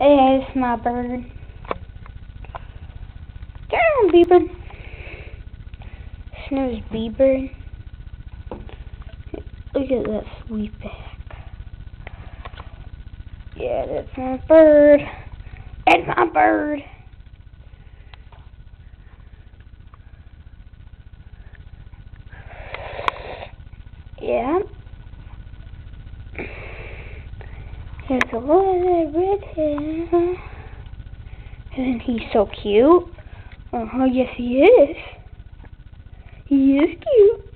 It's my bird. Get on, B-bird. Snooze, B-bird. Look at that sweet back. Yeah, that's my bird. It's my bird. Yeah. Here's a little red hair. Isn't he so cute? Yes he is. He is cute.